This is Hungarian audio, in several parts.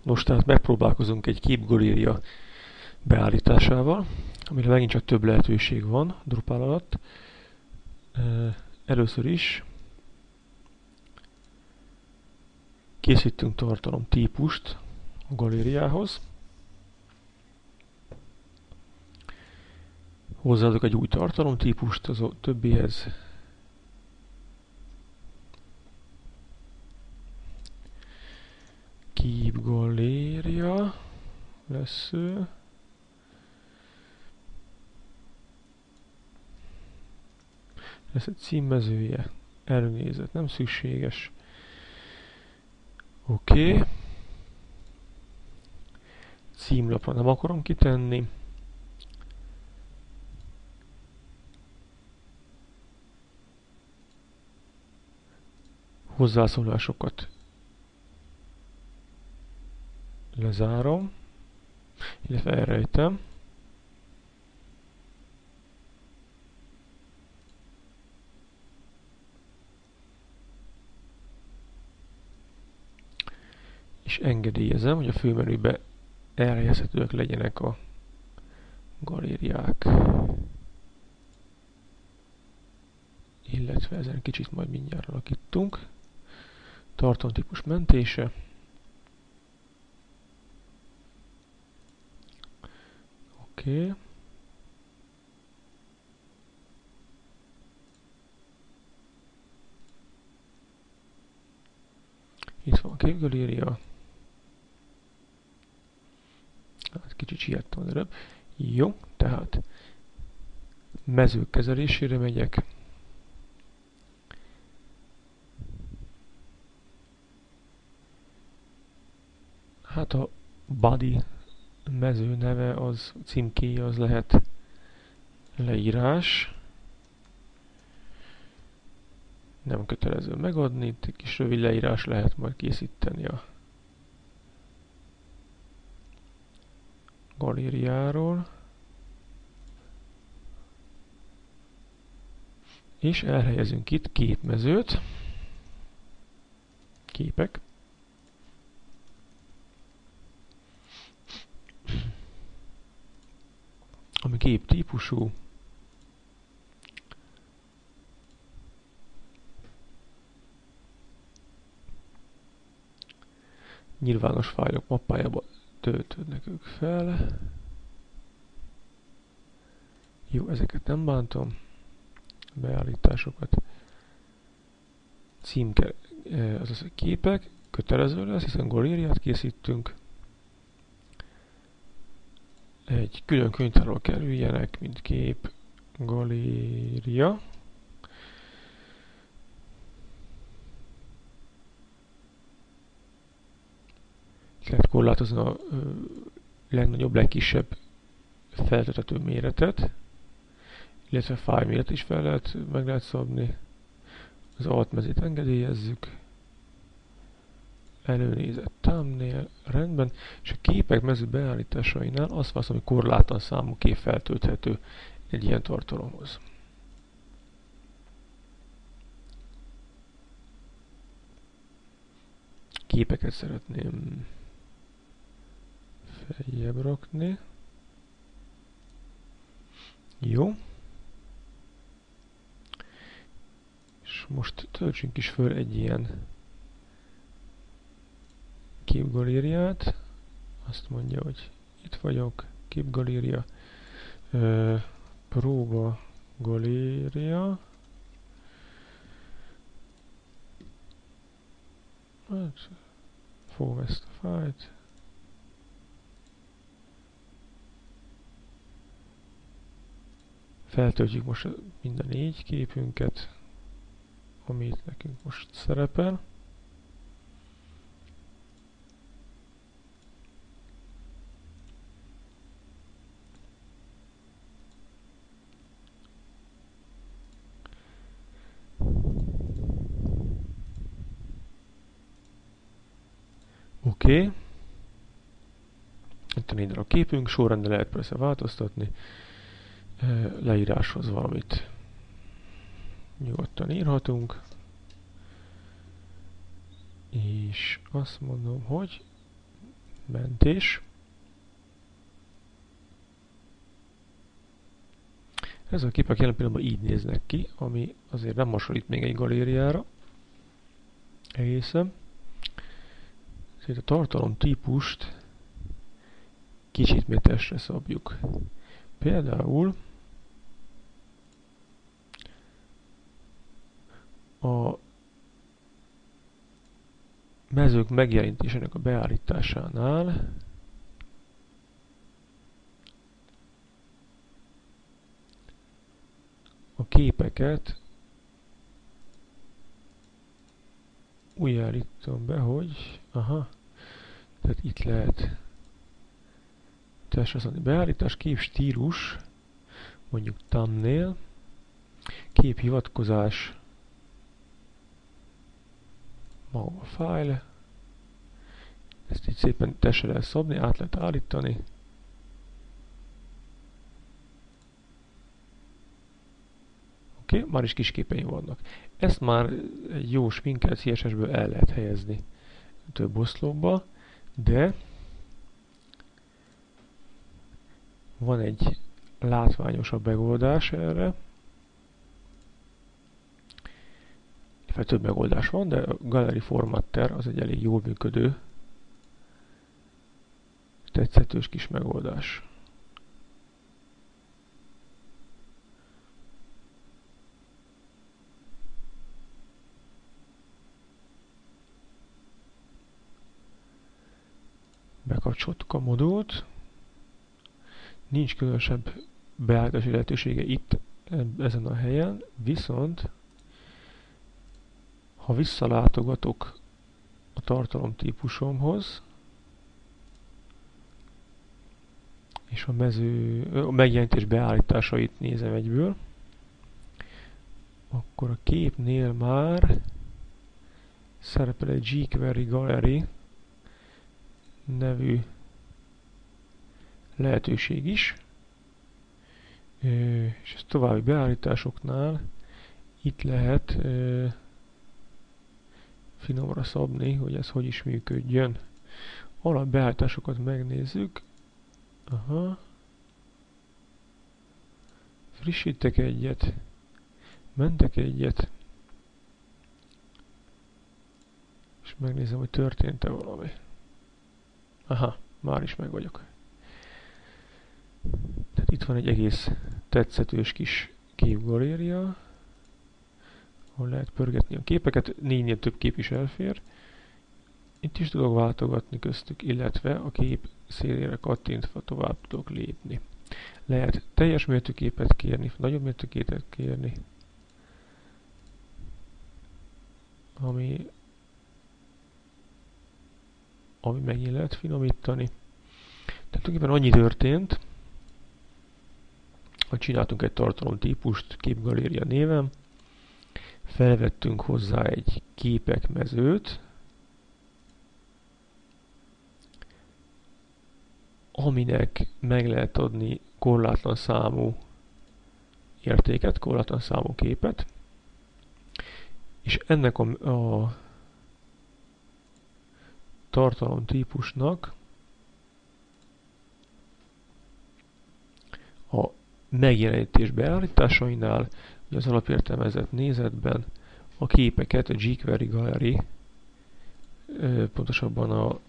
Most tehát megpróbálkozunk egy képgaléria beállításával, amire megint csak több lehetőség van Drupal alatt. Először is készítünk tartalom típust a galériához. Hozzáadok egy új tartalomtípust az többihez. Képgaléria lesz ő. Lesz egy címmezője. Előnézet nem szükséges. Oké. Címlapra nem akarom kitenni. Hozzászólásokat lezárom, illetve elrejtem. És engedélyezem, hogy a főmenübe elhelyezhetőek legyenek a galériák. Illetve ezen kicsit majd mindjárt alakítunk. Tartalomtípus mentése. Oké. Itt van a képgaléria. Hát kicsit siettem az előbb. Jó, tehát mezők kezelésére megyek. Hát a body mező neve, az címkéje, az lehet leírás. Nem kötelező megadni, itt egy kis rövid leírás lehet majd készíteni a galériáról. És elhelyezünk itt képmezőt. Képek. Ami kép típusú. Nyilvános fájlok mappájába töltődnek ők fel. Jó, ezeket nem bántom. Beállításokat. Címke, azaz a képek. Kötelező lesz, hiszen galériát készítünk. Egy külön könyvtárról kerüljenek, mint kép, galéria. Lehet korlátozni a legnagyobb, legkisebb feltölthető méretet, illetve fájl méret is meg lehet szabni. Az alt mezét engedélyezzük. Előnézet thumbnail, rendben, és a képek mező beállításainál azt választom, hogy korlátlan számú kép feltölthető egy ilyen tartalomhoz. Képeket szeretném feljebb rakni. Jó. És most töltsünk is föl egy ilyen képgalériát. Azt mondja, hogy itt vagyok, képgaléria, próba galéria. Hát, fogom ezt a fájlt. Feltöltjük most mind a 4 képünket, amit nekünk most szerepel. Oké. Itt a 4 darab képünk, sorrendben lehet persze változtatni. Leíráshoz valamit nyugodtan írhatunk. És azt mondom, hogy mentés. Ez a képek jelen pillanatban így néznek ki, ami azért nem hasonlít még egy galériára egészen. Ezért a tartalom típust kicsit még testre szabjuk. Például a mezők megjelenítésének a beállításánál a képeket úgy állítom be, hogy tehát itt lehet testre szabni. Beállítás, kép stílus, mondjuk thumbnail, kép hivatkozás, maga a file, ezt így szépen testre lehet szabni, át lehet állítani. Oké, már is kis képeim vannak. Ezt már egy jó sminkelt CSS-ből el lehet helyezni több oszlopba, de van egy látványosabb megoldás erre. Több megoldás van, de a Gallery Formatter az egy elég jól működő, tetszetős kis megoldás. Bekapcsoltuk a modult. Nincs különösebb beállítási lehetősége itt, ezen a helyen, viszont ha visszalátogatok a tartalom típusomhoz, és a megjelenítés beállításait nézem egyből, akkor a képnél már szerepel egy jQuery Gallery nevű lehetőség is, és ez további beállításoknál itt lehet finomra szabni, hogy ez hogy is működjön. Alapbeállításokat megnézzük. Frissítek egyet, mentek egyet, és megnézem, hogy történt-e valami. Már is meg vagyok. Tehát itt van egy egész tetszetős kis képgaléria, ahol lehet pörgetni a képeket, 4-nél több kép is elfér. Itt is tudok váltogatni köztük, illetve a kép szélére kattintva tovább tudok lépni. Lehet teljes mértéképet kérni, nagyobb mértéképet kérni, ami megint lehet finomítani. Tehát tulajdonképpen annyi történt, hogy csináltunk egy tartalomtípust képgaléria néven, felvettünk hozzá egy képek mezőt, aminek meg lehet adni korlátlan számú értéket, korlátlan számú képet, és ennek a tartalomtípusnak a megjelenítés beállításainál, az alapértelmezett nézetben a képeket a jQuery Gallery, pontosabban a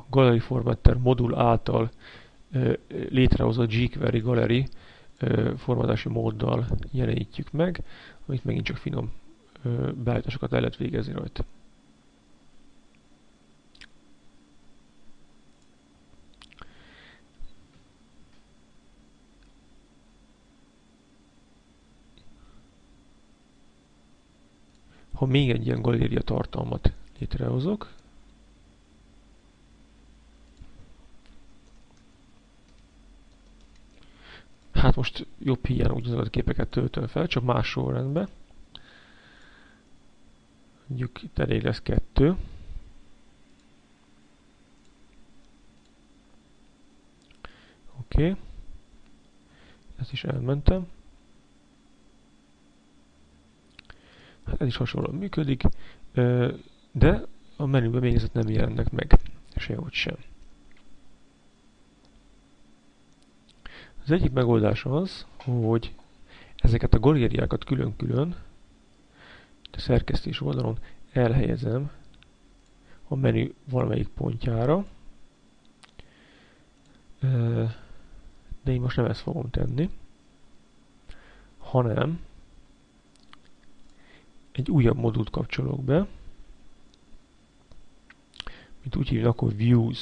Gallery Formatter modul által létrehozott jQuery Gallery formálási móddal jelenítjük meg, amit megint csak finom beállításokat el lehet végezni rajta. Ha még egy ilyen galéria tartalmat létrehozok, hát most jobb híján ugyanazokat a képeket töltöm fel, csak más sorrendben. Mondjuk itt elég lesz 2. Oké. Ezt is elmentem. ez is hasonlóan működik, de a menüben még ezek nem jelennek meg, sehogy sem. Az egyik megoldás az, hogy ezeket a galériákat külön-külön a szerkesztés oldalon elhelyezem a menü valamelyik pontjára, de én most nem ezt fogom tenni, hanem egy újabb modult kapcsolok be, mint úgy hívnak, hogy Views